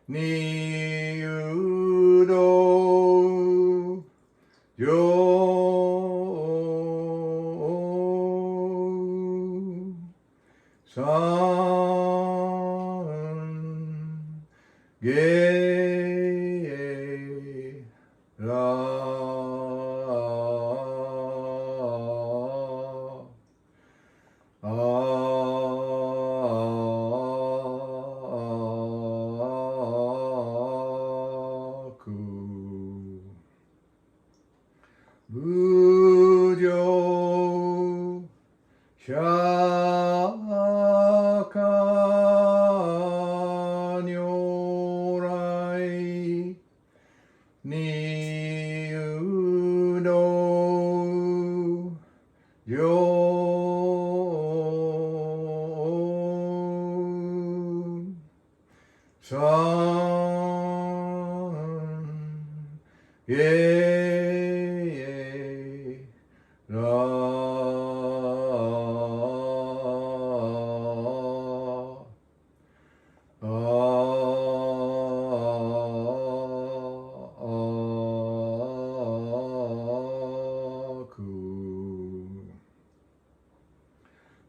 にうどよさんげら無常百科如来にうどよさんげら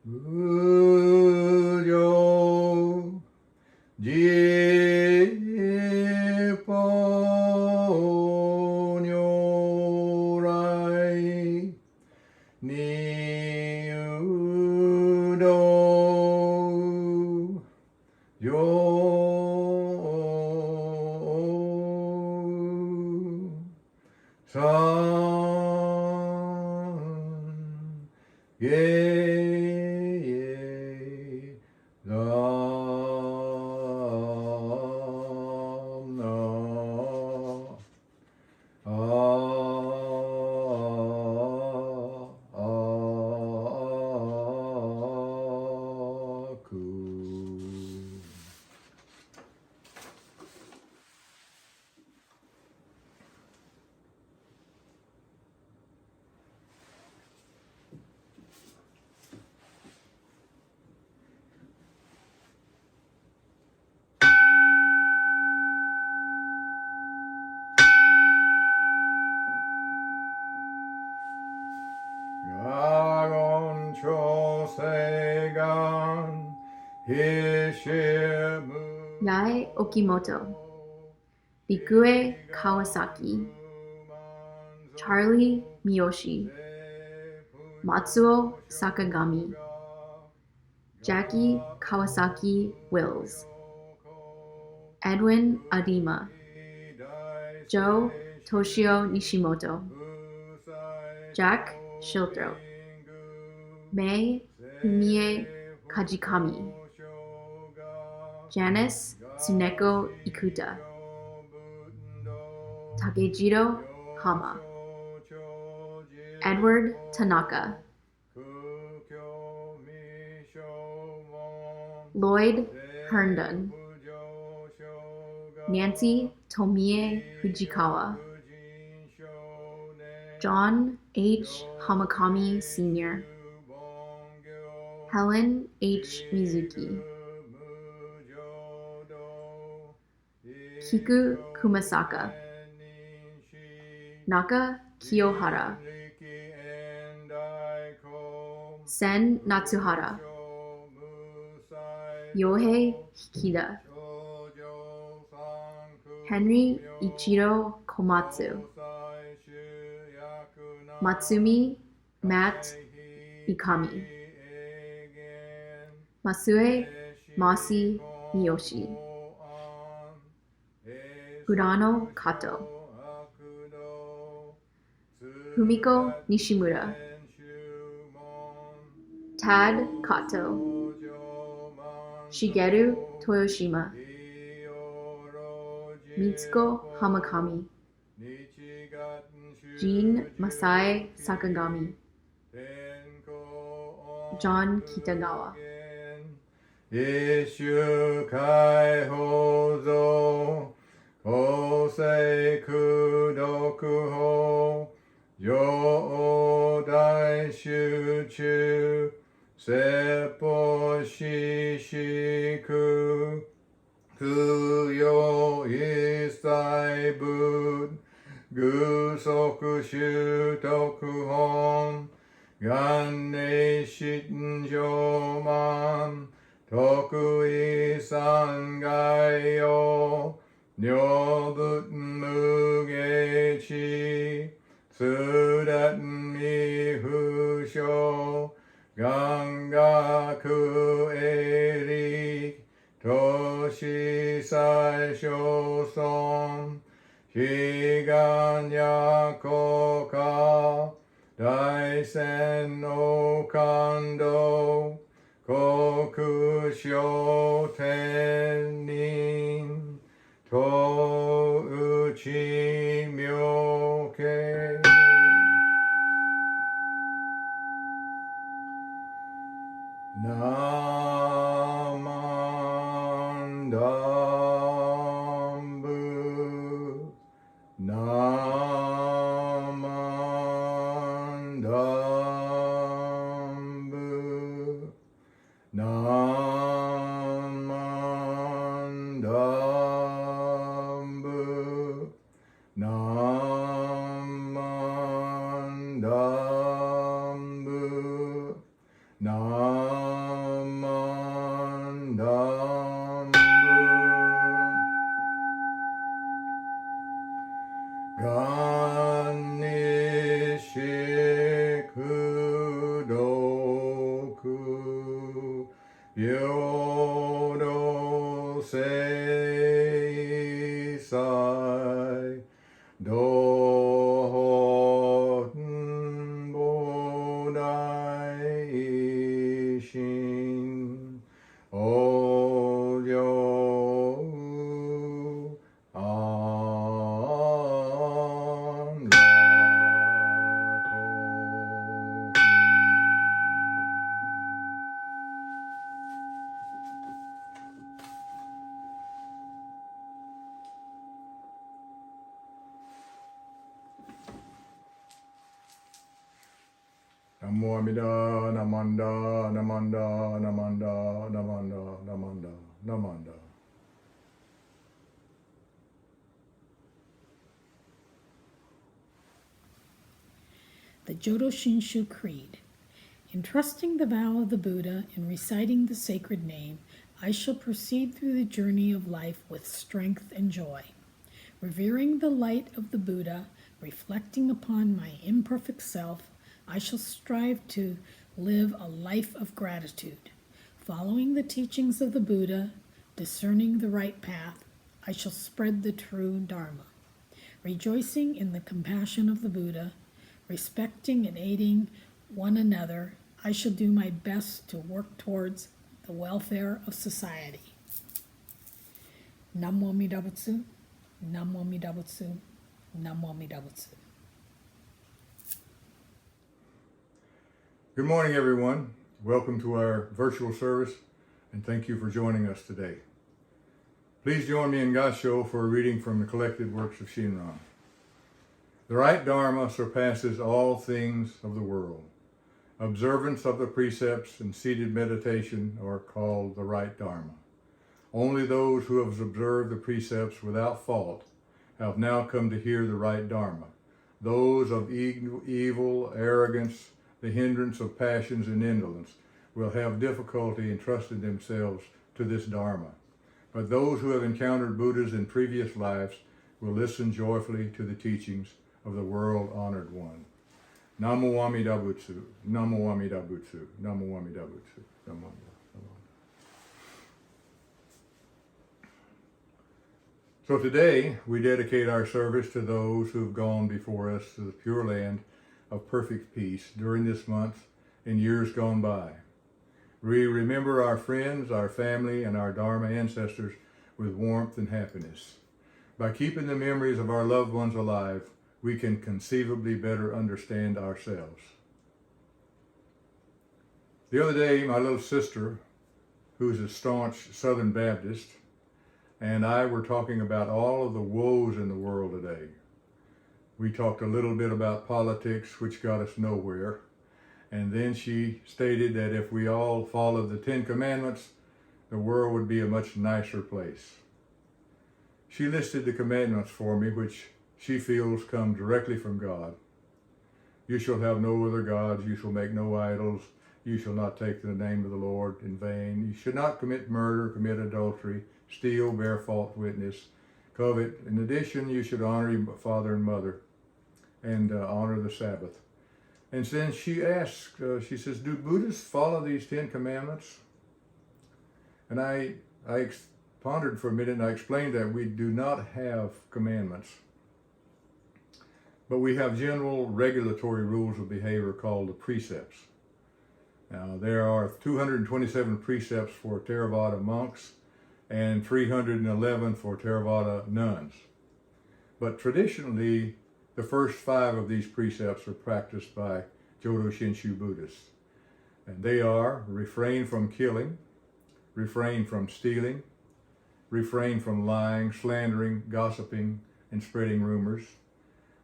無常十法如来にうどよさんげら我言長世願必死無 Yae Okimoto, Bikue Kawasaki, Charley Miyoshi, Matsuo Sakagami, Jackie Kawasaki Wills, Edwin Adima, Joe Toshio Nishimoto, Jack Shilthroat, Mei Humie Kajikami, Janice Tsuneko Ikuta, Takejiro Hama, Edward Tanaka, Lloyd Herndon, Nancy Tomie Fujikawa, John H. Hamakami Sr., Helen H. Mizuki, Kiku Kumasaka, Naka Kiyohara, Sen Natsuhara, Yohei Hikida, Henry Ichiro Komatsu, Matsumi Matt Mikami, Masue Mosi Miyoshi, Furano Kato, Fumiko Nishimura, Tad Kato, Shigeru Toyoshima, Mitsuko Hamakami, Jean Masai Sakagami, John Kitagawa. 一種解放像法制苦毒法上大集中説法四式 Fuyo Isai Bud Gusoku Shutoku Hon Ganne Shinjo Man Toku Isangai Yo Nyobut Mugechi Tsudaten Mihusho Gangaku Erik Toshi Sai Shoson Shigan Yakoka Daisen no Kando Koku Shotenin To Uchi Myoke Namandambu Namandambu Namandambu Namandambu Namandambu Ganishikudoku Yodo Seisai Dohoten Bodai Ishin Oyo An Namo Amida, Namanda, Namanda, Namanda, Namanda, Namanda, Namanda. The Jodo Shinshu Creed. In trusting the vow of the Buddha and reciting the sacred name, I shall proceed through the journey of life with strength and joy. Revering the light of the Buddha, reflecting upon my imperfect self, I shall strive to live a life of gratitude. Following the teachings of the Buddha, discerning the right path, I shall spread the true Dharma. Rejoicing in the compassion of the Buddha, respecting and aiding one another, I shall do my best to work towards the welfare of society. Namo Amida Butsu, Namo Amida Butsu, Namo Amida Butsu. Good morning, everyone. Welcome to our virtual service, and thank you for joining us today. Please join me in Gassho for a reading from the collected works of Shinran. The right Dharma surpasses all things of the world. Observance of the precepts and seated meditation are called the right Dharma. Only those who have observed the precepts without fault have now come to hear the right Dharma. Those of evil, arrogance, the hindrance of passions and indolence will have difficulty entrusting themselves to this Dharma. But those who have encountered Buddhas in previous lives will listen joyfully to the teachings of the world-honored one. Namo Amida Butsu, Namo Amida Butsu, Namo Amida Butsu, Namo Amida. So today we dedicate our service to those who have gone before us to the Pure Land of perfect peace during this month and years gone by. We remember our friends, our family, and our Dharma ancestors with warmth and happiness. By keeping the memories of our loved ones alive, we can conceivably better understand ourselves. The other day, my little sister, who's a staunch Southern Baptist, and I were talking about all of the woes in the world today. We talked a little bit about politics, which got us nowhere. And then she stated that if we all followed the 10 Commandments, the world would be a much nicer place. She listed the commandments for me, which she feels come directly from God. You shall have no other gods. You shall make no idols. You shall not take the name of the Lord in vain. You should not commit murder, commit adultery, steal, bear false witness, covet. In addition, you should honor your father and mother and honor the Sabbath. And then she asks, she says, do Buddhists follow these 10 commandments? And I pondered for a minute and I explained that we do not have commandments, but we have general regulatory rules of behavior called the precepts. Now, there are 227 precepts for Theravada monks and 311 for Theravada nuns. But traditionally, the first 5 of these precepts are practiced by Jodo Shinshu Buddhists. And they are refrain from killing, refrain from stealing, refrain from lying, slandering, gossiping, and spreading rumors,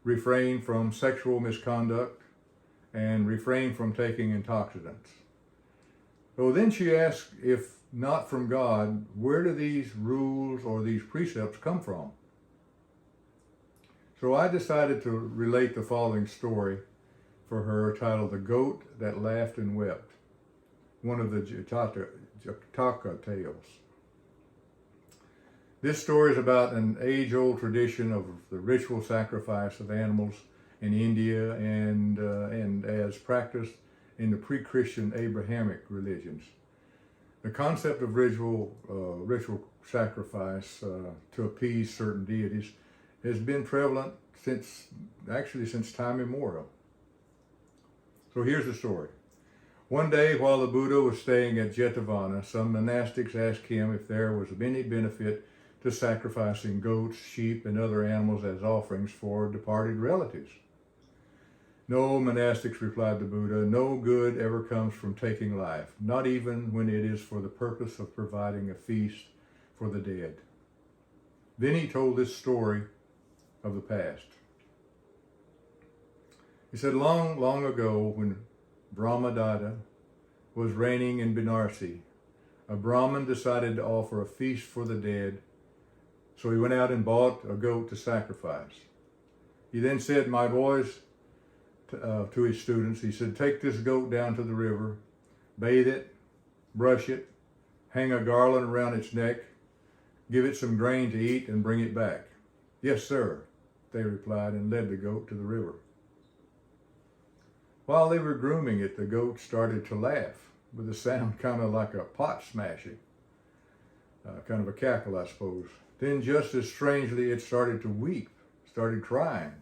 refrain from sexual misconduct, and refrain from taking intoxicants. So then she asked, if not from God, where do these rules or these precepts come from? So I decided to relate the following story for her, titled The Goat That Laughed and Wept, one of the Jataka tales. This story is about an age-old tradition of the ritual sacrifice of animals in India and as practiced in the pre-Christian Abrahamic religions. The concept of ritual sacrifice to appease certain deities has been prevalent since time immemorial. So here's the story. One day while the Buddha was staying at Jetavana, some monastics asked him if there was any benefit to sacrificing goats, sheep, and other animals as offerings for departed relatives. No, monastics, replied the Buddha, no good ever comes from taking life, not even when it is for the purpose of providing a feast for the dead. Then he told this story of the past. He said, long, long ago, when Brahmadatta was reigning in Banarsi, a Brahmin decided to offer a feast for the dead, so he went out and bought a goat to sacrifice. He then said, my boys, to his students, he said, take this goat down to the river, bathe it, brush it, hang a garland around its neck, give it some grain to eat, and bring it back. Yes, sir, they replied, and led the goat to the river. While they were grooming it, the goat started to laugh with a sound kind of like a pot smashing, kind of a cackle, I suppose. Then just as strangely, it started to weep, started crying.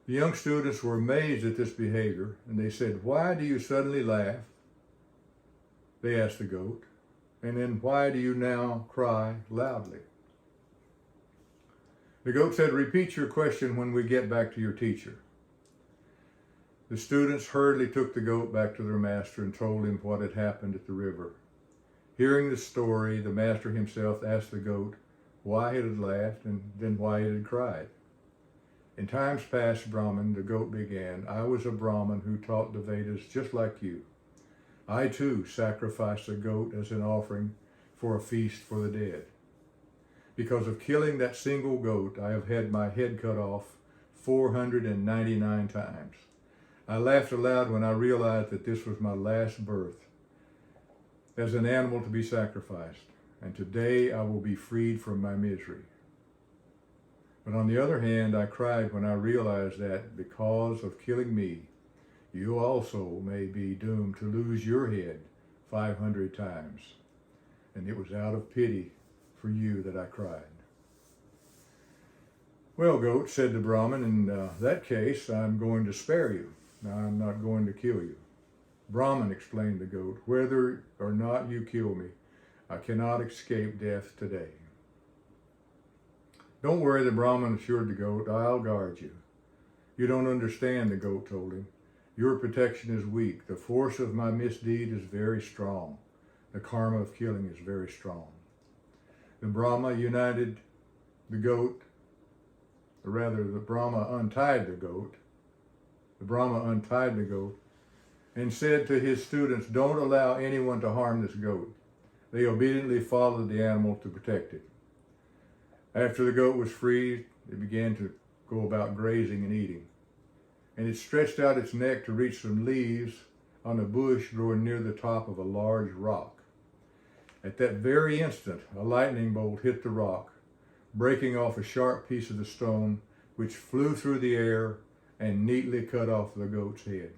The young students were amazed at this behavior, and they said, why do you suddenly laugh? They asked the goat. And then, why do you now cry loudly? The goat said, repeat your question when we get back to your teacher. The students hurriedly took the goat back to their master and told him what had happened at the river. Hearing the story, the master himself asked the goat why it had laughed and then why it had cried. In times past, Brahman, the goat began, I was a Brahmin who taught the Vedas just like you. I too sacrificed a goat as an offering for a feast for the dead. Because of killing that single goat, I have had my head cut off 499 times. I laughed aloud when I realized that this was my last birth as an animal to be sacrificed, and today I will be freed from my misery. But on the other hand, I cried when I realized that because of killing me, you also may be doomed to lose your head 500 times. And it was out of pity for you that I cried. Well, goat, said the Brahmin, in that case, I'm going to spare you. Now, I'm not going to kill you. Brahmin, explained the goat, whether or not you kill me, I cannot escape death today. Don't worry, the Brahmin assured the goat, I'll guard you. You don't understand, the goat told him. Your protection is weak. The force of my misdeed is very strong. The karma of killing is very strong. The Brahma united the goat, or rather the Brahma untied the goat. The Brahma untied the goat and said to his students, don't allow anyone to harm this goat. They obediently followed the animal to protect it. After the goat was freed, it began to go about grazing and eating. And it stretched out its neck to reach some leaves on a bush growing near the top of a large rock. At that very instant, a lightning bolt hit the rock, breaking off a sharp piece of the stone, which flew through the air and neatly cut off the goat's head.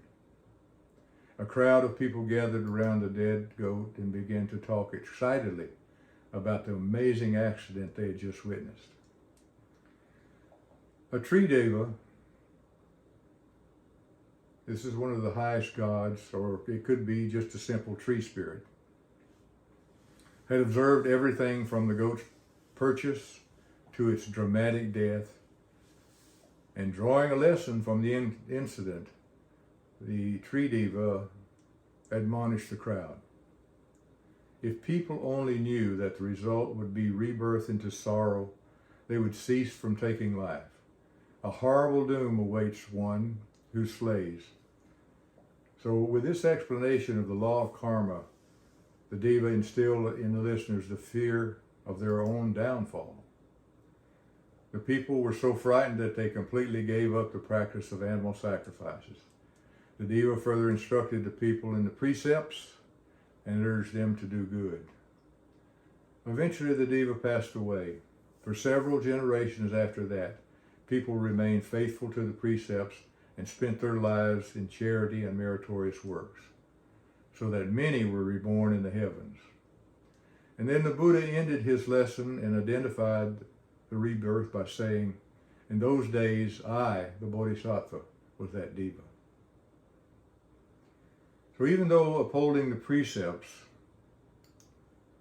A crowd of people gathered around the dead goat and began to talk excitedly about the amazing accident they had just witnessed. A tree deva, this is one of the highest gods, or it could be just a simple tree spirit, had observed everything from the goat's purchase to its dramatic death, and drawing a lesson from the incident, the tree deva admonished the crowd. If people only knew that the result would be rebirth into sorrow, they would cease from taking life. A horrible doom awaits one who slays. So with this explanation of the law of karma, the deva instilled in the listeners the fear of their own downfall. The people were so frightened that they completely gave up the practice of animal sacrifices. The deva further instructed the people in the precepts and urged them to do good. Eventually the deva passed away. For several generations after that, people remained faithful to the precepts and spent their lives in charity and meritorious works, so that many were reborn in the heavens. And then the Buddha ended his lesson and identified the rebirth by saying, in those days, I, the Bodhisattva, was that deva. So even though upholding the precepts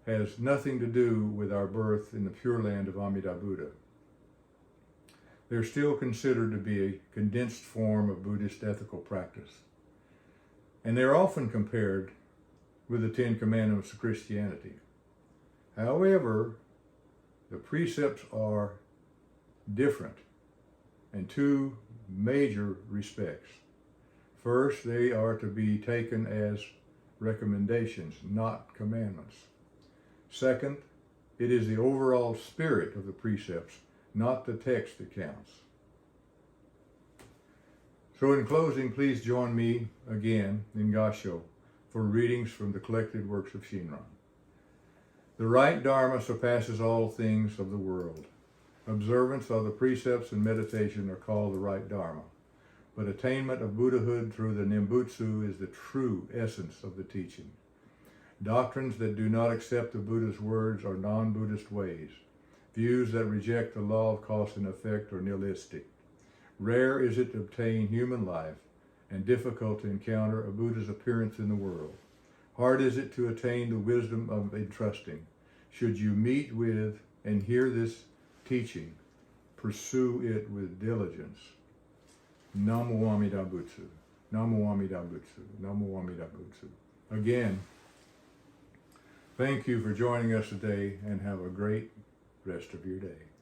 has nothing to do with our birth in the Pure Land of Amida Buddha, they're still considered to be a condensed form of Buddhist ethical practice. And they're often compared with the Ten Commandments of Christianity. However, the precepts are different in two major respects. First, they are to be taken as recommendations, not commandments. Second, it is the overall spirit of the precepts, not the text that counts. So in closing, please join me again in Gassho for readings from the collected works of Shinran. The right Dharma surpasses all things of the world. Observance of the precepts and meditation are called the right Dharma, but attainment of Buddhahood through the Nimbutsu is the true essence of the teaching. Doctrines that do not accept the Buddha's words are non-Buddhist ways. Views that reject the law of cause and effect are nihilistic. Rare is it to obtain human life, and difficult to encounter a Buddha's appearance in the world. Hard is it to attain the wisdom of entrusting. Should you meet with and hear this teaching, pursue it with diligence. Namo Amida Butsu. Namo Amida Butsu. Namo Amida Butsu. Again, thank you for joining us today, and have a great rest of your day.